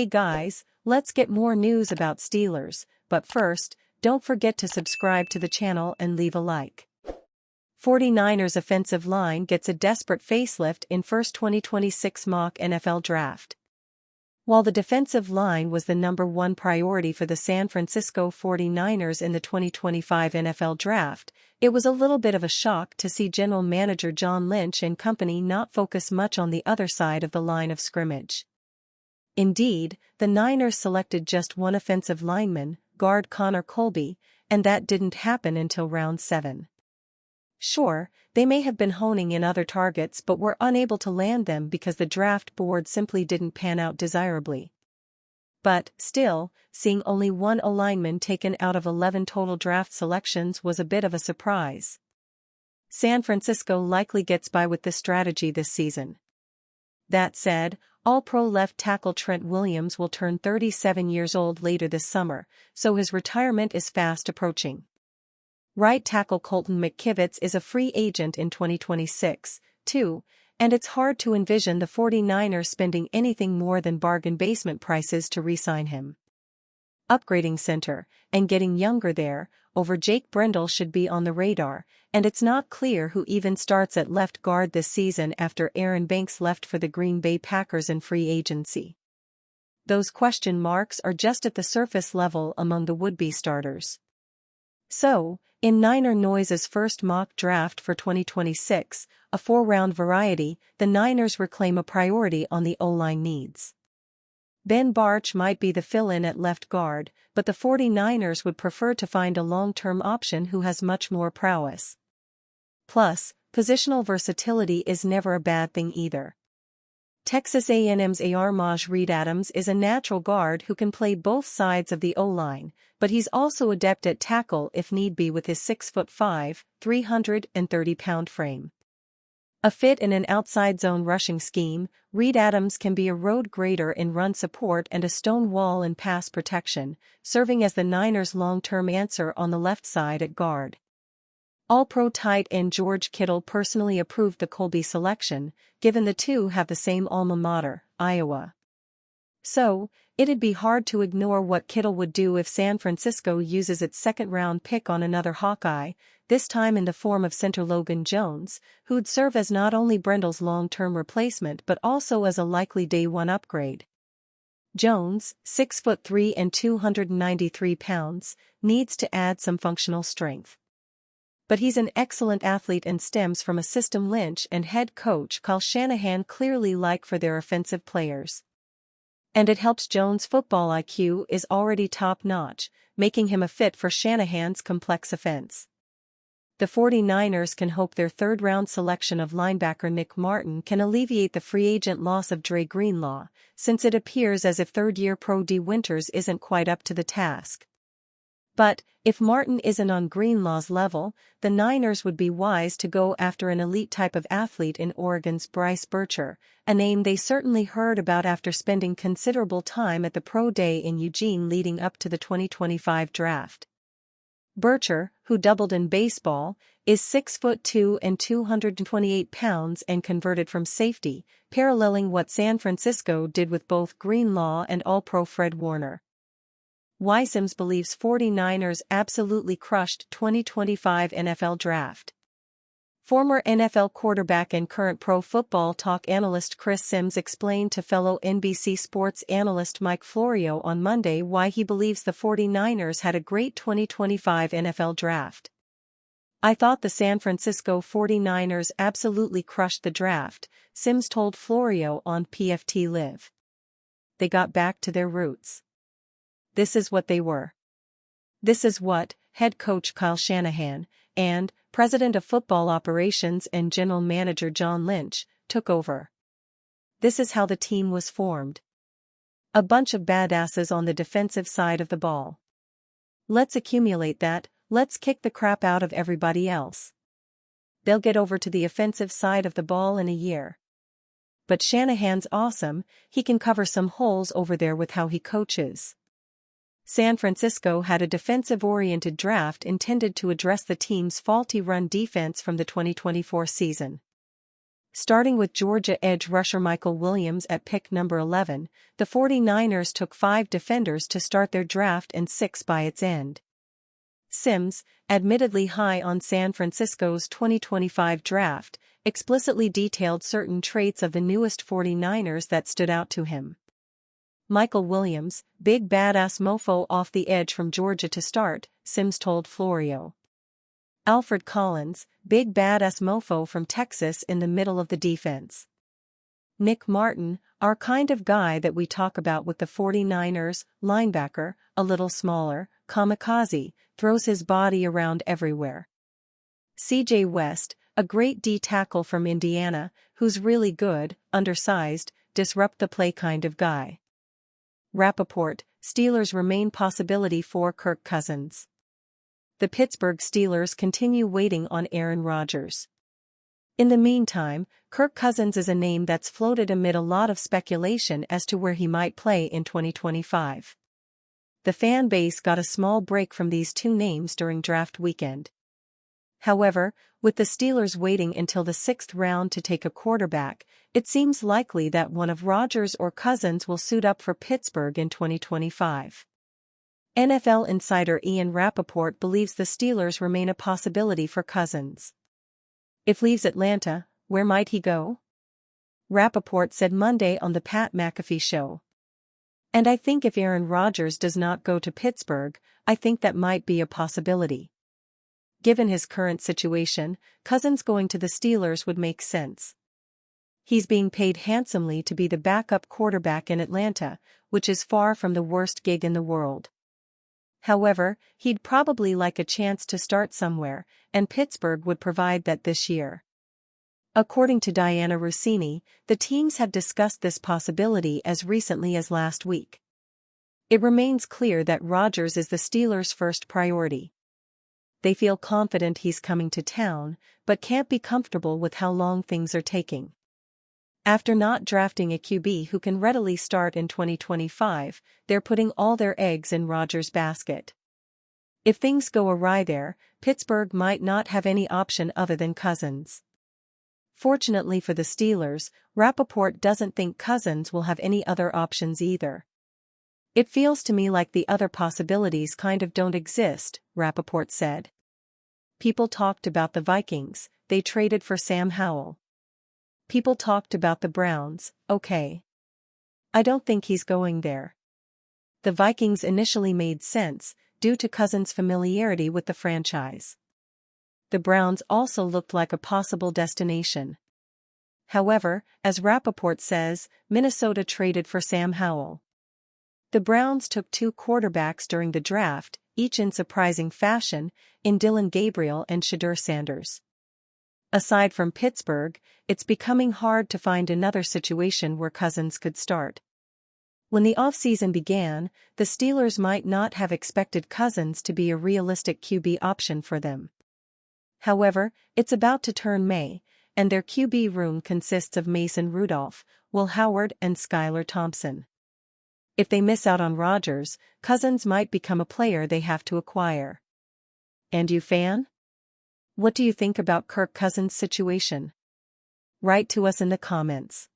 Hey guys, let's get more news about Steelers, but first, don't forget to subscribe to the channel and leave a like. 49ers offensive line gets a desperate facelift in first 2026 mock NFL draft. While the defensive line was the #1 priority for the San Francisco 49ers in the 2025 NFL draft, it was a little bit of a shock to see general manager John Lynch and company not focus much on the other side of the line of scrimmage. Indeed, the Niners selected just one offensive lineman, guard Connor Colby, and that didn't happen until round 7. Sure, they may have been honing in other targets but were unable to land them because the draft board simply didn't pan out desirably. But, still, seeing only one lineman taken out of 11 total draft selections was a bit of a surprise. San Francisco likely gets by with this strategy this season. That said, All-Pro left tackle Trent Williams will turn 37 years old later this summer, so his retirement is fast approaching. Right tackle Colton McKivitz is a free agent in 2026, too, and it's hard to envision the 49ers spending anything more than bargain basement prices to re-sign him. Upgrading center, and getting younger there, over Jake Brendel should be on the radar, and it's not clear who even starts at left guard this season after Aaron Banks left for the Green Bay Packers in free agency. Those question marks are just at the surface level among the would-be starters. So, in Niner Noise's first mock draft for 2026, a 4-round variety, the Niners reclaim a priority on the O-line needs. Ben Bartch might be the fill-in at left guard, but the 49ers would prefer to find a long-term option who has much more prowess. Plus, positional versatility is never a bad thing either. Texas A&M's Armaj Reed-Adams is a natural guard who can play both sides of the O-line, but he's also adept at tackle if need be with his 6'5", 330-pound frame. A fit in an outside zone rushing scheme, Reed-Adams can be a road grader in run support and a stone wall in pass protection, serving as the Niners' long-term answer on the left side at guard. All-Pro tight end George Kittle personally approved the Colby selection, given the two have the same alma mater, Iowa. So, it'd be hard to ignore what Kittle would do if San Francisco uses its second-round pick on another Hawkeye, this time in the form of center Logan Jones, who'd serve as not only Brendel's long-term replacement but also as a likely day-one upgrade. Jones, 6'3" and 293 pounds, needs to add some functional strength. But he's an excellent athlete and stems from a system Lynch and head coach Kyle Shanahan clearly like for their offensive players. And it helps Jones' football IQ is already top-notch, making him a fit for Shanahan's complex offense. The 49ers can hope their third-round selection of linebacker Nick Martin can alleviate the free agent loss of Dre Greenlaw, since it appears as if third-year pro D Winters isn't quite up to the task. But, if Martin isn't on Greenlaw's level, the Niners would be wise to go after an elite type of athlete in Oregon's Bryce Bircher, a name they certainly heard about after spending considerable time at the Pro Day in Eugene leading up to the 2025 draft. Bircher, who doubled in baseball, is 6'2" and 228 pounds and converted from safety, paralleling what San Francisco did with both Greenlaw and All-Pro Fred Warner. Sims believes 49ers absolutely crushed 2025 NFL Draft. Former NFL quarterback and current Pro Football Talk analyst Chris Sims explained to fellow NBC Sports analyst Mike Florio on Monday why he believes the 49ers had a great 2025 NFL Draft. "I thought the San Francisco 49ers absolutely crushed the draft," Sims told Florio on PFT Live. "They got back to their roots. This is what they were. This is what head coach Kyle Shanahan and president of football operations and general manager John Lynch took over. This is how the team was formed. A bunch of badasses on the defensive side of the ball. Let's accumulate that, let's kick the crap out of everybody else. They'll get over to the offensive side of the ball in a year. But Shanahan's awesome, he can cover some holes over there with how he coaches." San Francisco had a defensive-oriented draft intended to address the team's faulty run defense from the 2024 season. Starting with Georgia edge rusher Michael Williams at pick number 11, the 49ers took 5 defenders to start their draft and 6 by its end. Sims, admittedly high on San Francisco's 2025 draft, explicitly detailed certain traits of the newest 49ers that stood out to him. Michael Williams, big badass mofo off the edge from Georgia to start, Sims told Florio. Alfred Collins, big badass mofo from Texas in the middle of the defense. Nick Martin, our kind of guy that we talk about with the 49ers, linebacker, a little smaller, kamikaze, throws his body around everywhere. CJ West, a great D tackle from Indiana, who's really good, undersized, disrupt the play kind of guy. Rappaport, Steelers remain possibility for Kirk Cousins. The Pittsburgh Steelers continue waiting on Aaron Rodgers. In the meantime, Kirk Cousins is a name that's floated amid a lot of speculation as to where he might play in 2025. The fan base got a small break from these two names during draft weekend. However, with the Steelers waiting until the 6th round to take a quarterback, it seems likely that one of Rodgers or Cousins will suit up for Pittsburgh in 2025. NFL insider Ian Rappaport believes the Steelers remain a possibility for Cousins. If leaves Atlanta, where might he go? Rappaport said Monday on the Pat McAfee Show. And I think if Aaron Rodgers does not go to Pittsburgh, I think that might be a possibility. Given his current situation, Cousins going to the Steelers would make sense. He's being paid handsomely to be the backup quarterback in Atlanta, which is far from the worst gig in the world. However, he'd probably like a chance to start somewhere, and Pittsburgh would provide that this year. According to Diana Rossini, the teams had discussed this possibility as recently as last week. It remains clear that Rodgers is the Steelers' first priority. They feel confident he's coming to town, but can't be comfortable with how long things are taking. After not drafting a QB who can readily start in 2025, they're putting all their eggs in Rodgers' basket. If things go awry there, Pittsburgh might not have any option other than Cousins. Fortunately for the Steelers, Rappaport doesn't think Cousins will have any other options either. It feels to me like the other possibilities kind of don't exist, Rappaport said. People talked about the Vikings, they traded for Sam Howell. People talked about the Browns, okay. I don't think he's going there. The Vikings initially made sense, due to Cousins' familiarity with the franchise. The Browns also looked like a possible destination. However, as Rappaport says, Minnesota traded for Sam Howell. The Browns took 2 quarterbacks during the draft, each in surprising fashion, in Dillon Gabriel and Shedeur Sanders. Aside from Pittsburgh, it's becoming hard to find another situation where Cousins could start. When the offseason began, the Steelers might not have expected Cousins to be a realistic QB option for them. However, it's about to turn May, and their QB room consists of Mason Rudolph, Will Howard and Skylar Thompson. If they miss out on Rodgers, Cousins might become a player they have to acquire. And you fan? What do you think about Kirk Cousins' situation? Write to us in the comments.